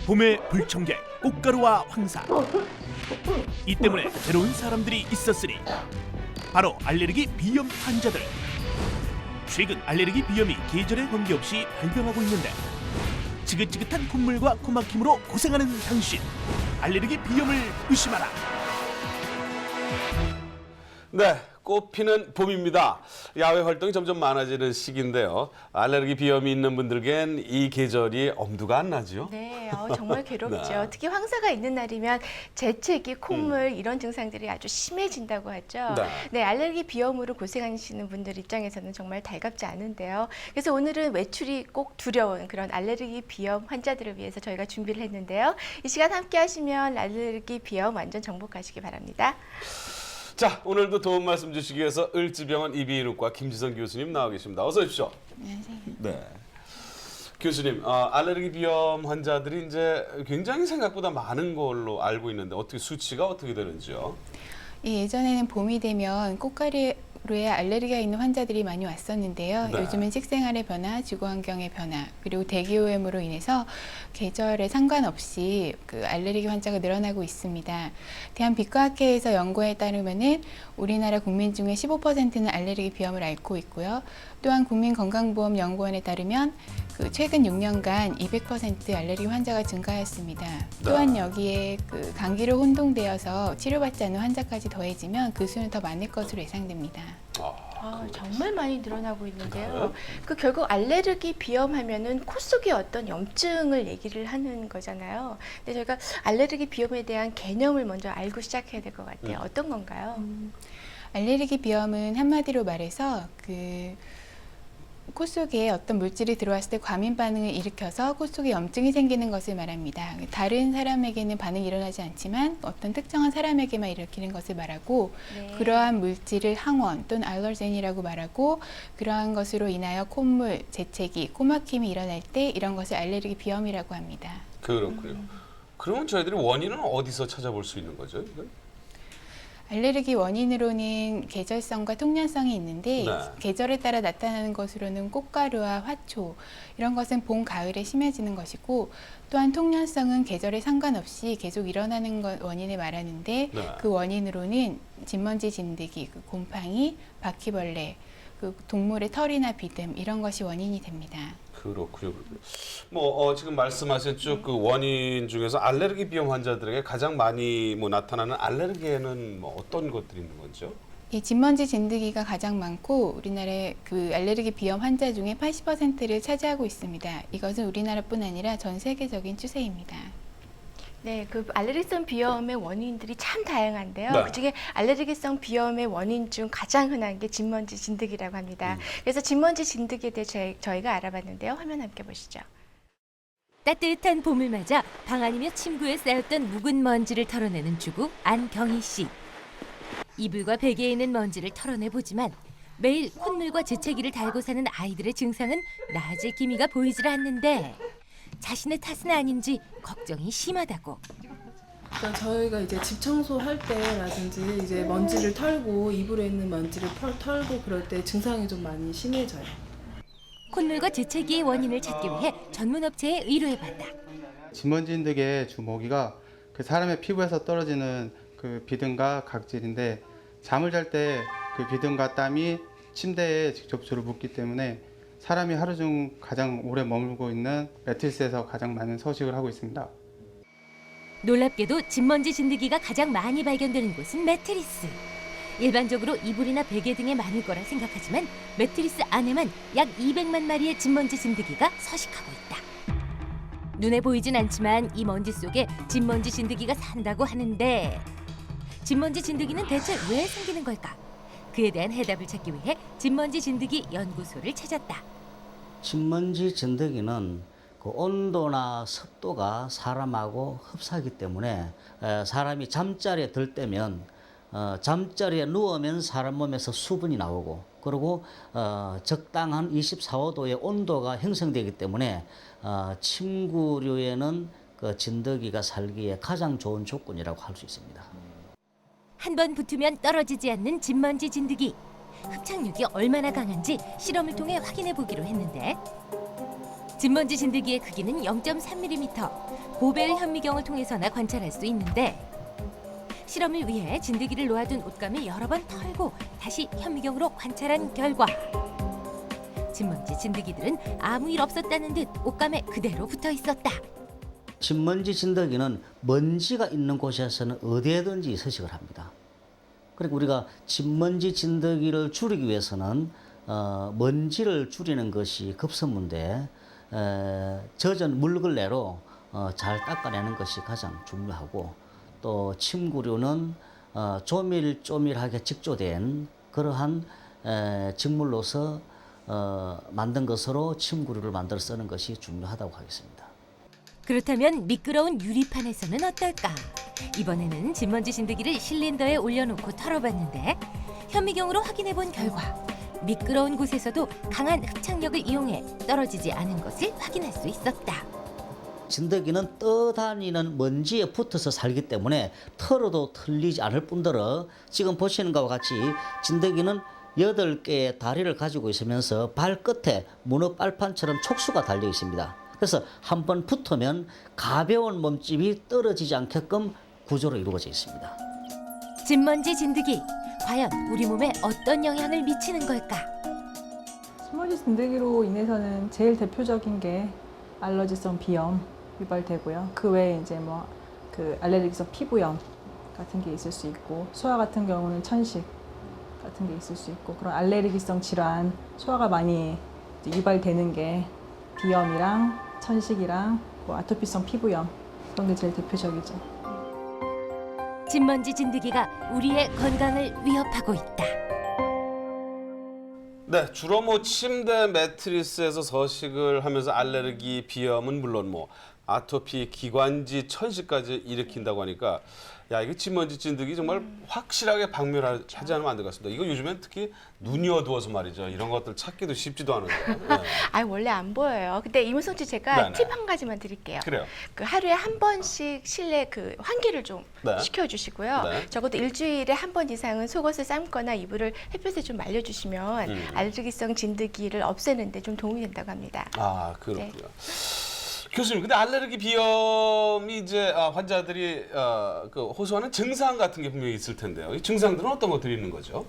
봄의 불청객 꽃가루와 황사. 이 때문에 괴로운 사람들이 있었으니 바로 알레르기 비염 환자들. 최근 알레르기 비염이 계절에 관계없이 발병하고 있는데 지긋지긋한 콧물과 코막힘으로 고생하는 당신, 알레르기 비염을 의심하라. 네, 꽃피는 봄입니다. 야외 활동이 점점 많아지는 시기인데요. 알레르기 비염이 있는 분들겐 이 계절이 엄두가 안 나죠. 네, 정말 괴롭죠. 네. 특히 황사가 있는 날이면 재채기, 콧물 이런 증상들이 아주 심해진다고 하죠. 네. 네, 알레르기 비염으로 고생하시는 분들 입장에서는 정말 달갑지 않은데요. 그래서 오늘은 외출이 꼭 두려운 그런 알레르기 비염 환자들을 위해서 저희가 준비를 했는데요. 이 시간 함께 하시면 알레르기 비염 완전 정복하시기 바랍니다. 자, 오늘도 도움 말씀 주시기 위해서 을지병원 이비인후과 김지선 교수님 나와 계십니다. 어서 오십시오. 안녕하세요. 네. 교수님, 알레르기 비염 환자들이 이제 굉장히 생각보다 많은 걸로 알고 있는데 어떻게 수치가 어떻게 되는지요? 예, 예전에는 봄이 되면 꽃가루에 알레르기가 있는 환자들이 많이 왔었는데요. 네. 요즘은 식생활의 변화, 주거환경의 변화, 그리고 대기오염으로 인해서 계절에 상관없이 그 알레르기 환자가 늘어나고 있습니다. 대한비과학회에서 연구에 따르면은 우리나라 국민 중에 15%는 알레르기 비염을 앓고 있고요. 또한 국민건강보험연구원에 따르면 그 최근 6년간 200% 알레르기 환자가 증가했습니다. 또한 여기에 그 감기로 혼동되어서 치료받지 않는 환자까지 더해지면 그 수는 더 많을 것으로 예상됩니다. 정말 많이 늘어나고 있는데요. 그 결국 알레르기 비염하면은 코 속에 어떤 염증을 얘기를 하는 거잖아요. 근데 저희가 알레르기 비염에 대한 개념을 먼저 알고 시작해야 될 것 같아요. 어떤 건가요? 알레르기 비염은 한마디로 말해서 코 속에 어떤 물질이 들어왔을 때 과민 반응을 일으켜서 코 속에 염증이 생기는 것을 말합니다. 다른 사람에게는 반응이 일어나지 않지만 어떤 특정한 사람에게만 일으키는 것을 말하고 네. 그러한 물질을 항원 또는 알러젠이라고 말하고 그러한 것으로 인하여 콧물, 재채기, 코막힘이 일어날 때 이런 것을 알레르기 비염이라고 합니다. 그렇군요. 그러면 저희들이 원인은 어디서 찾아볼 수 있는 거죠? 이건? 알레르기 원인으로는 계절성과 통년성이 있는데 네. 계절에 따라 나타나는 것으로는 꽃가루와 화초 이런 것은 봄, 가을에 심해지는 것이고 또한 통년성은 계절에 상관없이 계속 일어나는 것 원인을 말하는데 네. 그 원인으로는 진먼지, 진드기, 그 곰팡이, 바퀴벌레, 그 동물의 털이나 비듬 이런 것이 원인이 됩니다. 그렇군요. 지금 말씀하신 쭉 그 원인 중에서 알레르기 비염 환자들에게 가장 많이 나타나는 알레르기에는 어떤 것들이 있는 거죠? 이 진먼지, 진드기가 가장 많고 우리나라의 그 알레르기 비염 환자 중에 80%를 차지하고 있습니다. 이것은 우리나라뿐 아니라 전 세계적인 추세입니다. 네, 그 알레르기성 비염의 원인들이 참 다양한데요. 네. 그중에 알레르기성 비염의 원인 중 가장 흔한 게 진먼지, 진드기라고 합니다. 그래서 진먼지, 진드기에 대해 저희가 알아봤는데요. 화면 함께 보시죠. 따뜻한 봄을 맞아 방 안이며 침구에 쌓였던 묵은 먼지를 털어내는 주부 안경희 씨. 이불과 베개에 있는 먼지를 털어내보지만 매일 콧물과 재채기를 달고 사는 아이들의 증상은 나아질 기미가 보이질 않는데 자신의 탓은 아닌지 걱정이 심하다고. 그러니까 저희가 이제 집 청소할 때라든지 이제 먼지를 털고 이불에 있는 먼지를 털고 그럴 때 증상이 좀 많이 심해져요. 콧물과 재채기의 원인을 찾기 위해 전문 업체에 의뢰해봤다. 진먼지 진드기의 주 모기가 그 사람의 피부에서 떨어지는 그 비듬과 각질인데 잠을 잘 때 그 비듬과 땀이 침대에 직접 주로 묻기 때문에 사람이 하루 중 가장 오래 머물고 있는 매트리스에서 가장 많은 서식을 하고 있습니다. 놀랍게도 진먼지 진드기가 가장 많이 발견되는 곳은 매트리스. 일반적으로 이불이나 베개 등에 많을 거라 생각하지만 매트리스 안에만 약 200만 마리의 진먼지 진드기가 서식하고 있다. 눈에 보이진 않지만 이 먼지 속에 진먼지 진드기가 산다고 하는데 진먼지 진드기는 대체 왜 생기는 걸까? 그에 대한 해답을 찾기 위해 진먼지 진드기 연구소를 찾았다. 진먼지 진드기는 그 온도나 습도가 사람하고 흡사하기 때문에 사람이 잠자리에 들 때면 잠자리에 누우면 사람 몸에서 수분이 나오고 그리고 적당한 24~25도의 온도가 형성되기 때문에 침구류에는 그 진드기가 살기에 가장 좋은 조건이라고 할 수 있습니다. 한 번 붙으면 떨어지지 않는 진먼지 진드기. 흡착력이 얼마나 강한지 실험을 통해 확인해 보기로 했는데 진먼지 진드기의 크기는 0.3mm. 고벨 현미경을 통해서나 관찰할 수 있는데 실험을 위해 진드기를 놓아둔 옷감을 여러 번 털고 다시 현미경으로 관찰한 결과 진먼지 진드기들은 아무 일 없었다는 듯 옷감에 그대로 붙어 있었다. 진먼지 진드기는 먼지가 있는 곳에서는 어디에든지 서식을 합니다. 그리고 우리가 진먼지 진드기를 줄이기 위해서는 먼지를 줄이는 것이 급선무인데 젖은 물걸레로 잘 닦아내는 것이 가장 중요하고 또 침구류는 조밀조밀하게 직조된 그러한 직물로서 만든 것으로 침구류를 만들어 쓰는 것이 중요하다고 하겠습니다. 그렇다면 미끄러운 유리판에서는 어떨까? 이번에는 진먼지 진드기를 실린더에 올려놓고 털어봤는데 현미경으로 확인해본 결과 미끄러운 곳에서도 강한 흡착력을 이용해 떨어지지 않은 것을 확인할 수 있었다. 진드기는 떠다니는 먼지에 붙어서 살기 때문에 털어도 털리지 않을 뿐더러 지금 보시는 것과 같이 진드기는 8개의 다리를 가지고 있으면서 발끝에 문어 빨판처럼 촉수가 달려 있습니다. 그래서 한번 붙으면 가벼운 몸집이 떨어지지 않게끔 구조로 이루어져 있습니다. 진먼지 진드기, 과연 우리 몸에 어떤 영향을 미치는 걸까? 진먼지 진드기로 인해서는 제일 대표적인 게 알러지성 비염 유발되고요. 그 외에 이제 그 알레르기성 피부염 같은 게 있을 수 있고, 소화 같은 경우는 천식 같은 게 있을 수 있고, 그런 알레르기성 질환, 소화가 많이 이제 유발되는 게 비염이랑 천식이랑 아토피성 피부염, 그런 게 제일 대표적이죠. 진먼지 진드기가 우리의 건강을 위협하고 있다. 네, 주로 뭐 침대 매트리스에서 서식을 하면서 알레르기, 비염은 물론 뭐 아토피, 기관지, 천식까지 일으킨다고 하니까 야, 이거 진먼지 진드기 정말 확실하게 박멸하지 않으면 안 될 것 같습니다. 이거 요즘엔 특히 눈이 어두워서 말이죠. 이런 것들 찾기도 쉽지도 않은데. 네. 원래 안 보여요. 근데 이문성 씨 제가 네네. 팁 한 가지만 드릴게요. 그래요. 그 하루에 한 번씩 실내 그 환기를 좀 네. 시켜주시고요. 네. 적어도 일주일에 한 번 이상은 속옷을 삶거나 이불을 햇볕에 좀 말려주시면 알레르기성 진드기를 없애는데 좀 도움이 된다고 합니다. 아, 그렇군요. 교수님, 근데 알레르기 비염이 이제 환자들이 그 호소하는 증상 같은 게 분명히 있을 텐데요. 이 증상들은 어떤 것들이 있는 거죠?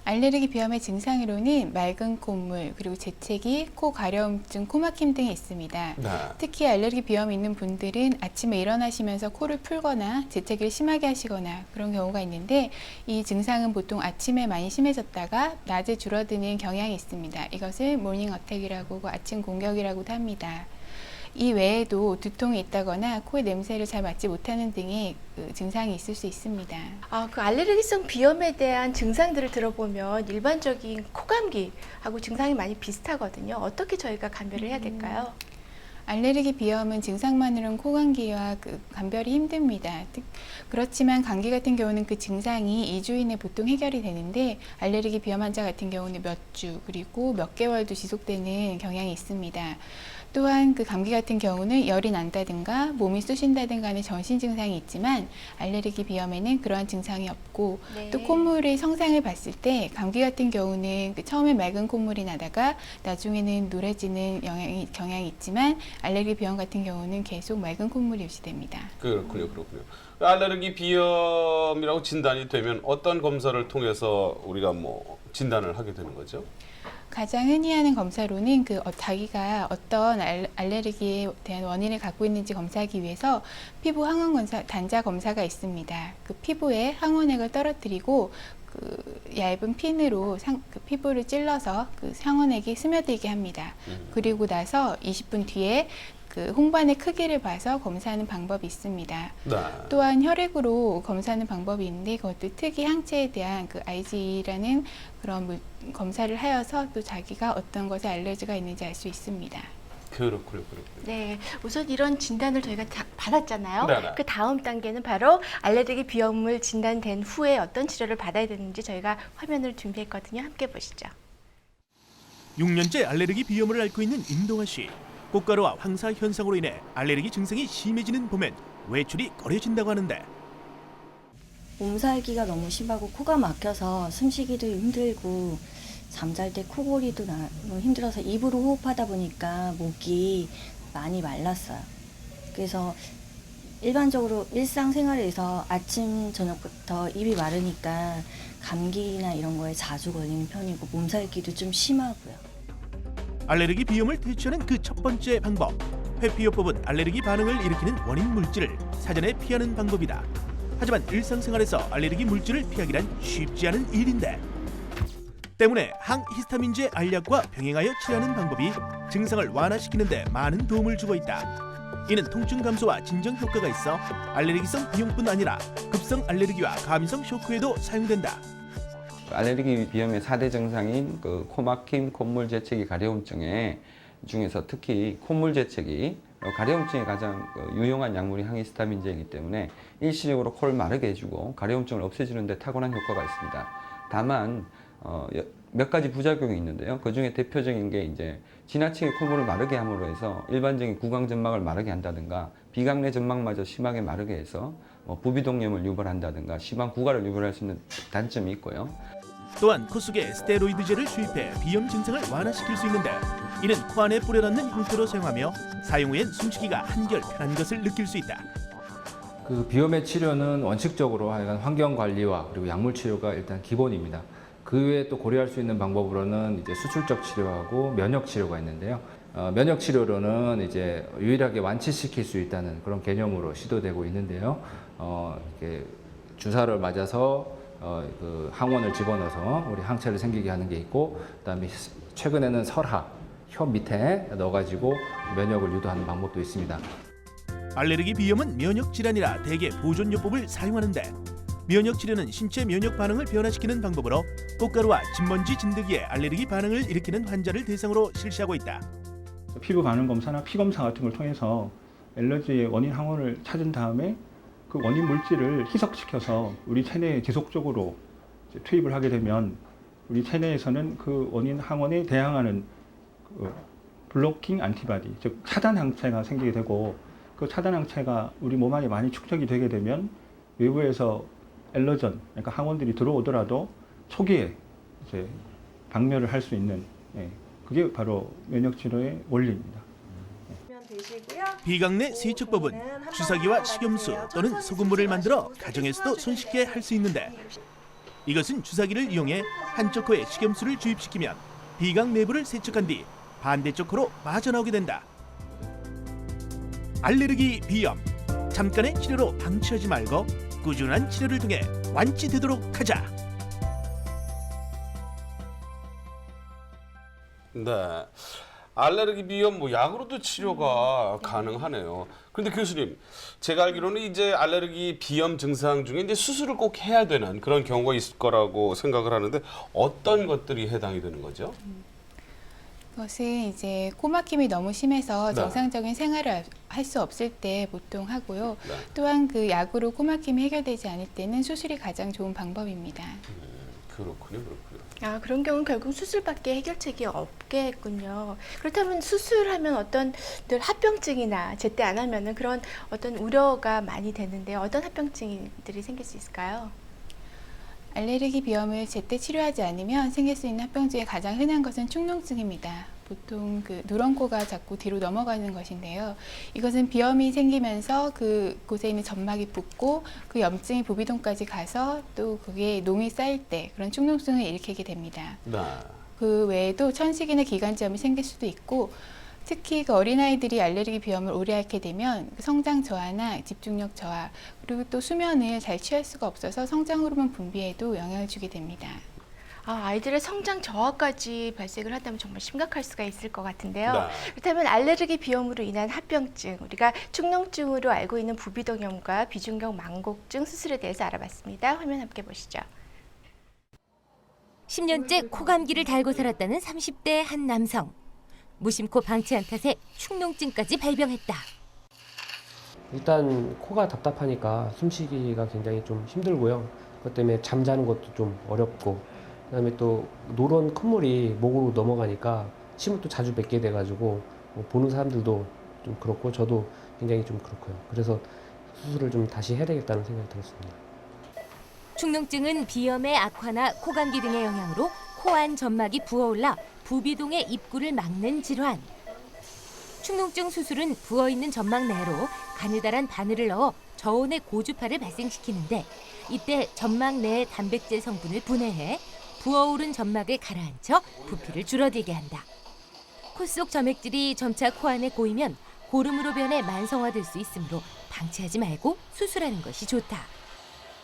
알레르기 비염의 증상으로는 맑은 콧물, 그리고 재채기, 코 가려움증, 코막힘 등이 있습니다. 네. 특히 알레르기 비염이 있는 분들은 아침에 일어나시면서 코를 풀거나 재채기를 심하게 하시거나 그런 경우가 있는데, 이 증상은 보통 아침에 많이 심해졌다가 낮에 줄어드는 경향이 있습니다. 이것을 모닝 어택이라고 하고 아침 공격이라고도 합니다. 이 외에도 두통이 있다거나 코의 냄새를 잘 맡지 못하는 등의 그 증상이 있을 수 있습니다. 그 알레르기성 비염에 대한 증상들을 들어보면 일반적인 코감기하고 증상이 많이 비슷하거든요. 어떻게 저희가 감별을 해야 될까요? 알레르기 비염은 증상만으로는 코감기와 감별이 힘듭니다. 그렇지만 감기 같은 경우는 그 증상이 2주 이내 보통 해결이 되는데, 알레르기 비염 환자 같은 경우는 몇 주 그리고 몇 개월도 지속되는 경향이 있습니다. 또한 그 감기 같은 경우는 열이 난다든가 몸이 쑤신다든가 하는 전신 증상이 있지만, 알레르기 비염에는 그러한 증상이 없고, 네. 또 콧물의 성상을 봤을 때 감기 같은 경우는 처음에 맑은 콧물이 나다가 나중에는 노래지는 경향이 있지만, 알레르기 비염 같은 경우는 계속 맑은 콧물이 유지됩니다. 그렇군요. 알레르기 비염이라고 진단이 되면 어떤 검사를 통해서 우리가 뭐 진단을 하게 되는 거죠? 가장 흔히 하는 검사로는 자기가 어떤 알레르기에 대한 원인을 갖고 있는지 검사하기 위해서 피부 항원 검사, 단자 검사가 있습니다. 그 피부에 항원액을 떨어뜨리고 그 얇은 핀으로 그 피부를 찔러서 그 항원액이 스며들게 합니다. 그리고 나서 20분 뒤에 그 홍반의 크기를 봐서 검사하는 방법이 있습니다. 네. 또한 혈액으로 검사하는 방법이 있는데, 그것도 특이 항체에 대한 그 IgE라는 그런 검사를 하여서 또 자기가 어떤 것에 알레르기가 있는지 알 수 있습니다. 그렇군요. 네, 우선 이런 진단을 저희가 다 받았잖아요. 네네. 그 다음 단계는 바로 알레르기 비염을 진단된 후에 어떤 치료를 받아야 되는지 저희가 화면을 준비했거든요. 함께 보시죠. 6년째 알레르기 비염을 앓고 있는 임동아 씨. 꽃가루와 황사 현상으로 인해 알레르기 증상이 심해지는 봄엔 외출이 꺼려진다고 하는데 몸살기가 너무 심하고 코가 막혀서 숨쉬기도 힘들고 잠잘 때 코골이도 너무 힘들어서 입으로 호흡하다 보니까 목이 많이 말랐어요. 그래서 일반적으로 일상생활에서 아침 저녁부터 입이 마르니까 감기나 이런 거에 자주 걸리는 편이고 몸살기도 좀 심하고요. 알레르기 비염을 퇴치하는 그 첫 번째 방법. 회피요법은 알레르기 반응을 일으키는 원인 물질을 사전에 피하는 방법이다. 하지만 일상생활에서 알레르기 물질을 피하기란 쉽지 않은 일인데 때문에 항히스타민제 알약과 병행하여 치료하는 방법이 증상을 완화시키는 데 많은 도움을 주고 있다. 이는 통증 감소와 진정 효과가 있어 알레르기성 비염뿐 아니라 급성 알레르기와 감염성 쇼크에도 사용된다. 알레르기 비염의 4대 증상인 그 코막힘, 콧물 재채기, 가려움증에 중에서 특히 콧물 재채기, 가려움증에 가장 유용한 약물이 항히스타민제이기 때문에 일시적으로 코를 마르게 해주고 가려움증을 없애주는 데 탁월한 효과가 있습니다. 다만 몇 가지 부작용이 있는데요. 그 중에 대표적인 게 이제 지나치게 콧물을 마르게 함으로 해서 일반적인 구강 점막을 마르게 한다든가 비강 내 점막마저 심하게 마르게 해서 부비동염을 유발한다든가 심한 구가를 유발할 수 있는 단점이 있고요. 또한 코 속에 스테로이드제를 주입해 비염 증상을 완화시킬 수 있는데 이는 코 안에 뿌려넣는 형태로 사용하며 사용 후엔 숨쉬기가 한결 편한 것을 느낄 수 있다. 그 비염의 치료는 원칙적으로 하여간 환경 관리와 그리고 약물 치료가 일단 기본입니다. 그 외에 또 고려할 수 있는 방법으로는 이제 수술적 치료하고 면역 치료가 있는데요. 면역 치료로는 이제 유일하게 완치시킬 수 있다는 그런 개념으로 시도되고 있는데요. 이렇게 주사를 맞아서 그 항원을 집어넣어서 우리 항체를 생기게 하는 게 있고, 그다음에 최근에는 설하, 혀 밑에 넣어가지고 면역을 유도하는 방법도 있습니다. 알레르기 비염은 면역 질환이라 대개 보존요법을 사용하는데 면역 치료는 신체 면역 반응을 변화시키는 방법으로 꽃가루와 진먼지 진드기의 알레르기 반응을 일으키는 환자를 대상으로 실시하고 있다. 피부 반응 검사나 피 검사 같은 걸 통해서 알레르기의 원인 항원을 찾은 다음에 그 원인 물질을 희석시켜서 우리 체내에 지속적으로 투입을 하게 되면 우리 체내에서는 그 원인 항원에 대항하는 그 블로킹 안티바디, 즉 차단 항체가 생기게 되고 그 차단 항체가 우리 몸 안에 많이 축적이 되게 되면 외부에서 알러전, 그러니까 항원들이 들어오더라도 초기에 이제 박멸을 할 수 있는, 그게 바로 면역 치료의 원리입니다. 비강 내 세척법은 주사기와 식염수 또는 소금물을 만들어 가정에서도 손쉽게 할 수 있는데 이것은 주사기를 이용해 한쪽 코에 식염수를 주입시키면 비강 내부를 세척한 뒤 반대쪽 코로 빠져나오게 된다. 알레르기 비염, 잠깐의 치료로 방치하지 말고 꾸준한 치료를 통해 완치되도록 하자. 네. 알레르기 비염 약으로도 치료가 가능하네요. 그런데 교수님, 제가 알기로는 이제 알레르기 비염 증상 중에 이제 수술을 꼭 해야 되는 그런 경우가 있을 거라고 생각을 하는데 어떤 것들이 해당이 되는 거죠? 그것은 이제 코막힘이 너무 심해서 네. 정상적인 생활을 할 수 없을 때 보통 하고요. 네. 또한 그 약으로 코막힘이 해결되지 않을 때는 수술이 가장 좋은 방법입니다. 그렇군요. 아, 그런 경우는 결국 수술밖에 해결책이 없겠군요. 그렇다면 수술하면 어떤 늘 합병증이나 제때 안 하면은 그런 어떤 우려가 많이 되는데 어떤 합병증들이 생길 수 있을까요? 알레르기 비염을 제때 치료하지 않으면 생길 수 있는 합병증의 가장 흔한 것은 축농증입니다. 보통 그 누런 코가 자꾸 뒤로 넘어가는 것인데요. 이것은 비염이 생기면서 그곳에 있는 점막이 붓고 그 염증이 부비동까지 가서 또 그게 농이 쌓일 때 그런 축농증을 일으키게 됩니다. 네. 그 외에도 천식이나 기관지염이 생길 수도 있고 특히 그 어린아이들이 알레르기 비염을 오래 앓게 되면 성장 저하나 집중력 저하 그리고 또 수면을 잘 취할 수가 없어서 성장 호르몬 분비에도 영향을 주게 됩니다. 아이들의 성장 저하까지 발생을 한다면 정말 심각할 수가 있을 것 같은데요. 네. 그렇다면 알레르기 비염으로 인한 합병증, 우리가 축농증으로 알고 있는 부비동염과 비중격 망곡증 수술에 대해서 알아봤습니다. 화면 함께 보시죠. 10년째 코감기를 달고 살았다는 30대 한 남성. 무심코 방치한 탓에 축농증까지 발병했다. 일단 코가 답답하니까 숨쉬기가 굉장히 좀 힘들고요. 그것 때문에 잠자는 것도 좀 어렵고 그다음에 또 노란 콧물이 목으로 넘어가니까 침을 또 자주 뱉게 돼가지고 보는 사람들도 좀 그렇고 저도 굉장히 좀 그렇고요. 그래서 수술을 좀 다시 해야 되겠다는 생각이 들었습니다. 축농증은 비염의 악화나 코감기 등의 영향으로 코안 점막이 부어올라 부비동의 입구를 막는 질환. 축농증 수술은 부어있는 점막 내로 가느다란 바늘을 넣어 저온의 고주파를 발생시키는데 이때 점막 내의 단백질 성분을 분해해 부어오른 점막을 가라앉혀 부피를 줄어들게 한다. 코 속 점액질이 점차 코 안에 고이면 고름으로 변해 만성화될 수 있으므로 방치하지 말고 수술하는 것이 좋다.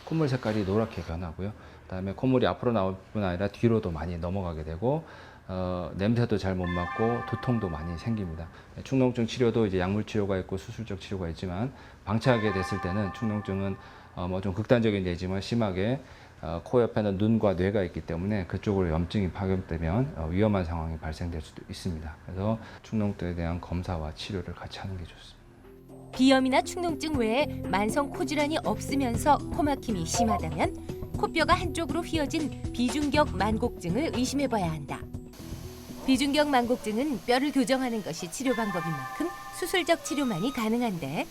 콧물 색깔이 노랗게 변하고요. 그다음에 콧물이 앞으로 나올 뿐 아니라 뒤로도 많이 넘어가게 되고 냄새도 잘 못 맡고 두통도 많이 생깁니다. 축농증 치료도 이제 약물 치료가 있고 수술적 치료가 있지만 방치하게 됐을 때는 축농증은 뭐 좀 극단적인 예지만 심하게 코 옆에는 눈과 뇌가 있기 때문에 그쪽으로 염증이 파견되면 위험한 상황이 발생될 수도 있습니다. 그래서 축농증에 대한 검사와 치료를 같이 하는 게 좋습니다. 비염이나 축농증 외에 만성 코질환이 없으면서 코막힘이 심하다면 코뼈가 한쪽으로 휘어진 비중격 만곡증을 의심해봐야 한다. 비중격 만곡증은 뼈를 교정하는 것이 치료 방법인 만큼 수술적 치료만이 가능한데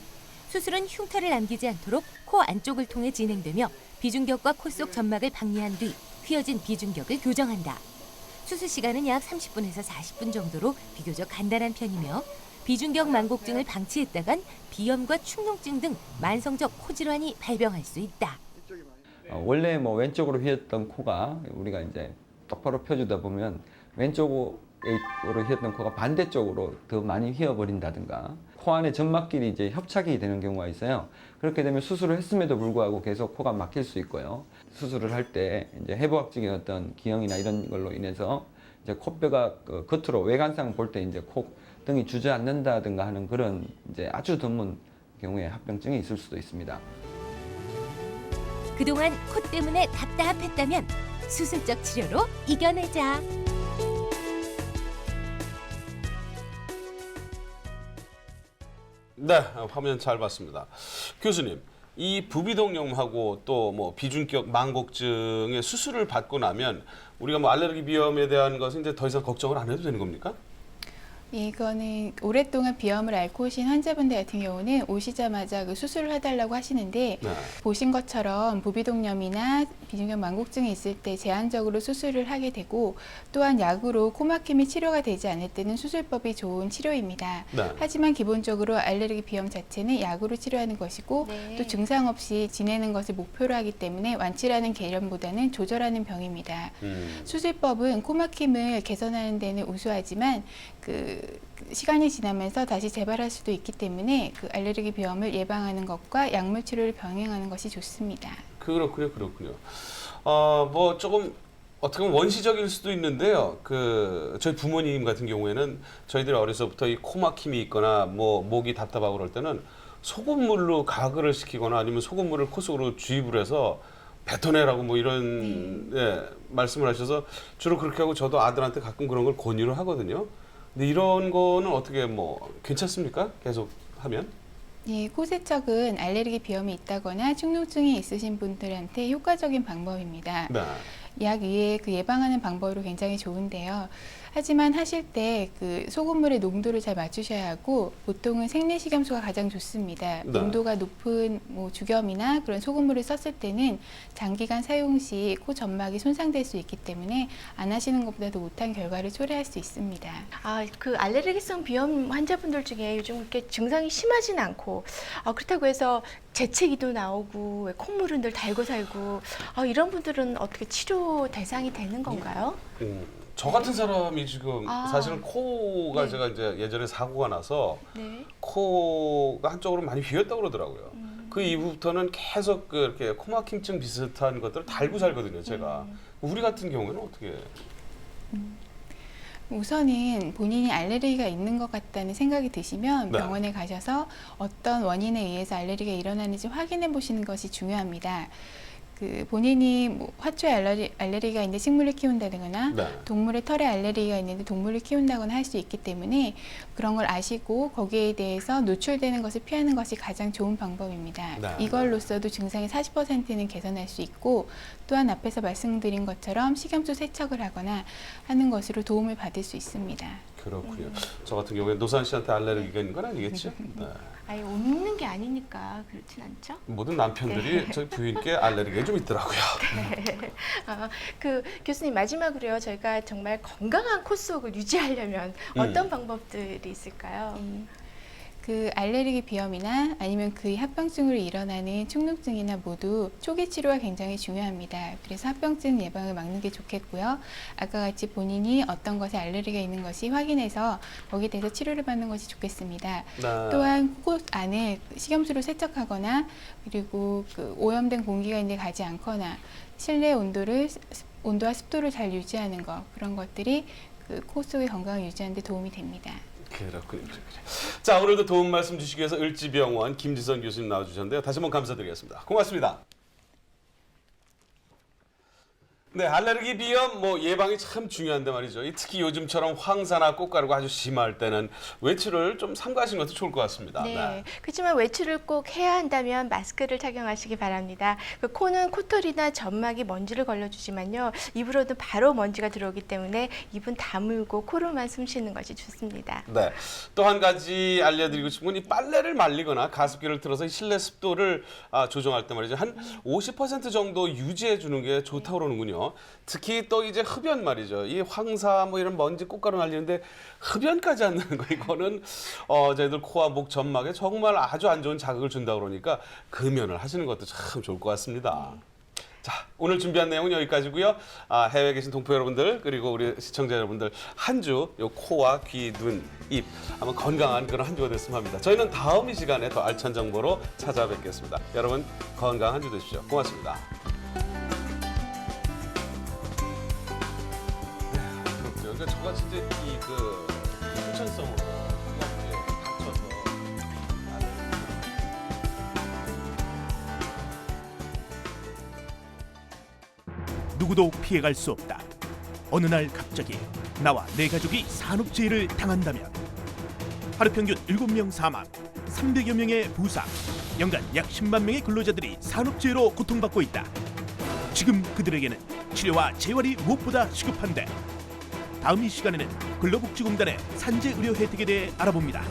수술은 흉터를 남기지 않도록 코 안쪽을 통해 진행되며 비중격과 코 속 점막을 박리한 뒤 휘어진 비중격을 교정한다. 수술 시간은 약 30분에서 40분 정도로 비교적 간단한 편이며 비중격 만곡증을 방치했다간 비염과 축농증 등 만성적 코질환이 발병할 수 있다. 원래 뭐 왼쪽으로 휘었던 코가 우리가 이제 똑바로 펴주다 보면 왼쪽으로 휘었던 코가 반대쪽으로 더 많이 휘어버린다든가 코 안에 점막끼리 이제 협착이 되는 경우가 있어요. 그렇게 되면 수술을 했음에도 불구하고 계속 코가 막힐 수 있고요. 수술을 할 때 이제 해부학적인 어떤 기형이나 이런 걸로 인해서 이제 코뼈가 겉으로 외관상 볼 때 이제 코 등이 주저앉는다든가 하는 그런 이제 아주 드문 경우에 합병증이 있을 수도 있습니다. 그동안 코 때문에 답답했다면 수술적 치료로 이겨내자. 네, 화면 잘 봤습니다. 교수님, 이 부비동염하고 또 뭐 비중격 만곡증의 수술을 받고 나면 우리가 뭐 알레르기 비염에 대한 것은 이제 더 이상 걱정을 안 해도 되는 겁니까? 이거는 오랫동안 비염을 앓고 오신 환자분들 같은 경우는 오시자마자 그 수술을 해달라고 하시는데 네. 보신 것처럼 부비동염이나 비중격 만곡증이 있을 때 제한적으로 수술을 하게 되고 또한 약으로 코막힘이 치료가 되지 않을 때는 수술법이 좋은 치료입니다. 네. 하지만 기본적으로 알레르기 비염 자체는 약으로 치료하는 것이고 네. 또 증상 없이 지내는 것을 목표로 하기 때문에 완치라는 개념보다는 조절하는 병입니다. 수술법은 코막힘을 개선하는 데는 우수하지만 그 시간이 지나면서 다시 재발할 수도 있기 때문에 그 알레르기 비염을 예방하는 것과 약물 치료를 병행하는 것이 좋습니다. 그렇군요. 뭐 조금 어떻게 보면 원시적일 수도 있는데요. 저희 부모님 같은 경우에는 저희들이 어려서부터 이 코막힘이 있거나 뭐 목이 답답하고 그럴 때는 소금물로 가글을 시키거나 아니면 소금물을 코 속으로 주입을 해서 뱉어내라고 뭐 이런 말씀을 하셔서 주로 그렇게 하고 저도 아들한테 가끔 그런 걸 권유를 하거든요. 근데 이런 거는 어떻게 뭐 괜찮습니까? 계속 하면? 예, 코세척은 알레르기 비염이 있다거나 축농증이 있으신 분들한테 효과적인 방법입니다. 네. 약 외에 그 예방하는 방법으로 굉장히 좋은데요. 하지만 하실 때 그 소금물의 농도를 잘 맞추셔야 하고 보통은 생리식염수가 가장 좋습니다. 네. 농도가 높은 뭐 주겸이나 그런 소금물을 썼을 때는 장기간 사용 시 코 점막이 손상될 수 있기 때문에 안 하시는 것보다도 못한 결과를 초래할 수 있습니다. 그 알레르기성 비염 환자분들 중에 요즘 그렇게 증상이 심하진 않고 그렇다고 해서 재채기도 나오고 왜 콧물은 늘 달고 살고 이런 분들은 어떻게 치료 대상이 되는 건가요? 저 같은 사람이 지금 사실은 코가 네. 제가 이제 예전에 사고가 나서 네. 코가 한쪽으로 많이 휘었다고 그러더라고요. 그 이후부터는 계속 이렇게 코막힘증 비슷한 것들을 달고 살거든요, 제가. 우리 같은 경우에는 어떻게? 우선은 본인이 알레르기가 있는 것 같다는 생각이 드시면 네. 병원에 가셔서 어떤 원인에 의해서 알레르기가 일어나는지 확인해 보시는 것이 중요합니다. 그 본인이 뭐 화초에 알레르기가 있는데 식물을 키운다거나 네. 동물의 털에 알레르기가 있는데 동물을 키운다거나 할 수 있기 때문에 그런 걸 아시고 거기에 대해서 노출되는 것을 피하는 것이 가장 좋은 방법입니다. 네. 이걸로써도 증상의 40%는 개선할 수 있고 또한 앞에서 말씀드린 것처럼 식염수 세척을 하거나 하는 것으로 도움을 받을 수 있습니다. 그렇군요. 저 같은 경우에 노산 씨한테 알레르기가 있는 건 아니겠죠? 네. 아예 없는 게 아니니까 그렇진 않죠. 모든 남편들이 저희 부인께 알레르기가 좀 있더라고요. 네. 그 교수님 마지막으로요. 저희가 정말 건강한 코 속을 유지하려면 어떤 방법들이 있을까요? 그 알레르기 비염이나 아니면 그 합병증으로 일어나는 축농증이나 모두 초기 치료가 굉장히 중요합니다. 그래서 합병증 예방을 막는 게 좋겠고요. 아까 같이 본인이 어떤 것에 알레르기가 있는 것이 확인해서 거기에 대해서 치료를 받는 것이 좋겠습니다. 또한 코 안에 식염수로 세척하거나 그리고 그 오염된 공기가 있는데 가지 않거나 실내 온도와 습도를 잘 유지하는 것, 그런 것들이 그 코 속의 건강을 유지하는 데 도움이 됩니다. 그렇군요. 자, 오늘도 도움 말씀 주시기 위해서 을지병원 김지선 교수님 나와주셨는데요. 다시 한번 감사드리겠습니다. 고맙습니다. 네, 알레르기 비염 예방이 참 중요한데 말이죠. 특히 요즘처럼 황사나 꽃가루가 아주 심할 때는 외출을 좀 삼가하시는 것도 좋을 것 같습니다. 네. 그렇지만 외출을 꼭 해야 한다면 마스크를 착용하시기 바랍니다. 그 코는 코털이나 점막이 먼지를 걸러주지만요. 입으로도 바로 먼지가 들어오기 때문에 입은 다물고 코로만 숨 쉬는 것이 좋습니다. 네. 또 한 가지 알려드리고 싶은 건 이 빨래를 말리거나 가습기를 틀어서 실내 습도를 조정할 때 말이죠. 한 50% 정도 유지해 주는 게 좋다고 그러는군요. 특히 또 이제 흡연 말이죠. 이 황사 이런 먼지 꽃가루 날리는데 흡연까지 안 나는 거 이거는 저희들 코와 목 점막에 정말 아주 안 좋은 자극을 준다 그러니까 금연을 하시는 것도 참 좋을 것 같습니다. 자, 오늘 준비한 내용은 여기까지고요. 해외에 계신 동포 여러분들 그리고 우리 시청자 여러분들 한 주 요 코와 귀, 눈, 입 아마 건강한 그런 한 주가 됐으면 합니다. 저희는 다음 이 시간에 더 알찬 정보로 찾아뵙겠습니다. 여러분 건강한 한 주 되십시오. 고맙습니다. 그러니까 저같이 이제 그 후천성으로 다쳐서 누구도 피해갈 수 없다. 어느 날 갑자기 나와 내 가족이 산업재해를 당한다면 하루 평균 7명 사망, 300여 명의 부상, 연간 약 10만 명의 근로자들이 산업재해로 고통받고 있다. 지금 그들에게는 치료와 재활이 무엇보다 시급한데 다음 이 시간에는 근로복지공단의 산재 의료 혜택에 대해 알아봅니다.